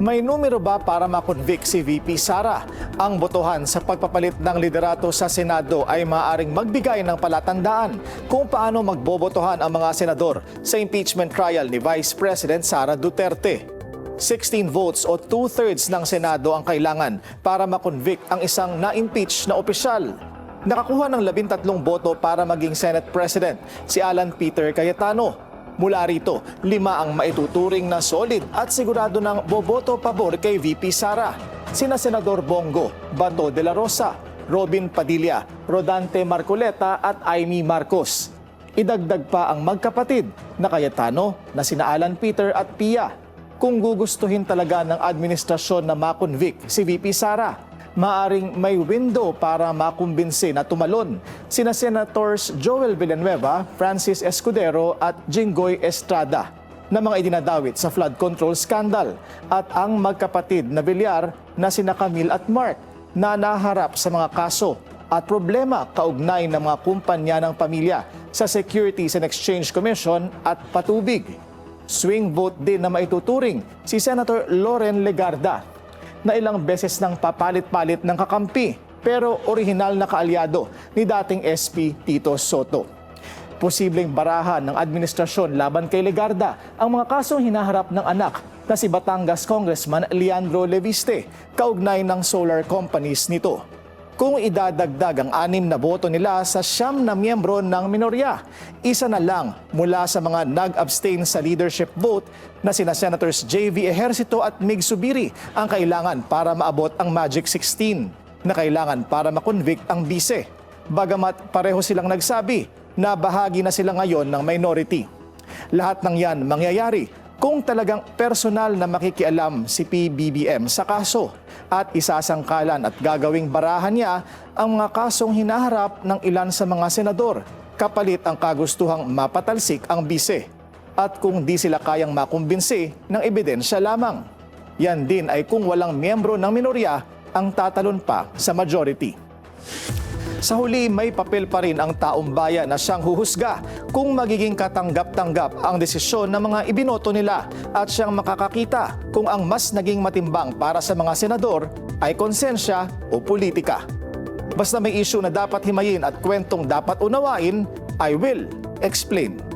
May numero ba para makonvict si VP Sara? Ang botohan sa pagpapalit ng liderato sa Senado ay maaaring magbigay ng palatandaan kung paano magbobotohan ang mga senador sa impeachment trial ni Vice President Sara Duterte. 16 votes o 2/3 ng Senado ang kailangan para makonvict ang isang na-impeach na opisyal. Nakakuha ng 13 boto para maging Senate President si Alan Peter Cayetano. Mula rito, 5 ang maituturing na solid at sigurado ng boboto pabor kay VP Sara. Sina Senador Bongo, Bato de la Rosa, Robin Padilla, Rodante Marcoleta at Amy Marcos. Idagdag pa ang magkapatid na Cayetano na sina Alan Peter at Pia. Kung gugustuhin talaga ng administrasyon na makonvict si VP Sara, maaring may window para makumbinsi na tumalon sina Senators Joel Villanueva, Francis Escudero at Jinggoy Estrada na mga idinadawit sa flood control scandal at ang magkapatid na Villar na sina Camille at Mark na naharap sa mga kaso at problema kaugnay ng mga kumpanya ng pamilya sa Securities and Exchange Commission at patubig. Swing vote din na maituturing si Senator Loren Legarda na ilang beses nang papalit-palit ng kakampi pero orihinal na kaalyado ni dating SP Tito Soto. Posibleng barahan ng administrasyon laban kay Legarda ang mga kasong hinaharap ng anak na si Batangas Congressman Leandro Leviste kaugnay ng solar companies nito. Kung idadagdag ang 6 na boto nila sa 9 na miyembro ng minorya, isa na lang mula sa mga nag-abstain sa leadership vote na sina Senators JV Ejercito at Mig Subiri ang kailangan para maabot ang Magic 16 na kailangan para makonvict ang bise. Bagamat pareho silang nagsabi na bahagi na sila ngayon ng minority. Lahat ng yan mangyayari kung talagang personal na makikialam si PBBM sa kaso at isasangkalan at gagawing barahan niya ang mga kasong hinaharap ng ilan sa mga senador kapalit ang kagustuhang mapatalsik ang bise at kung di sila kayang makumbinsi ng ebidensya lamang. Yan din ay kung walang miyembro ng minorya ang tatalon pa sa majority. Sa huli, may papel pa rin ang taong bayan na siyang huhusga kung magiging katanggap-tanggap ang desisyon ng mga ibinoto nila at siyang makakakita kung ang mas naging matimbang para sa mga senador ay konsensya o politika. Basta may issue na dapat himayin at kwentong dapat unawain, I will explain.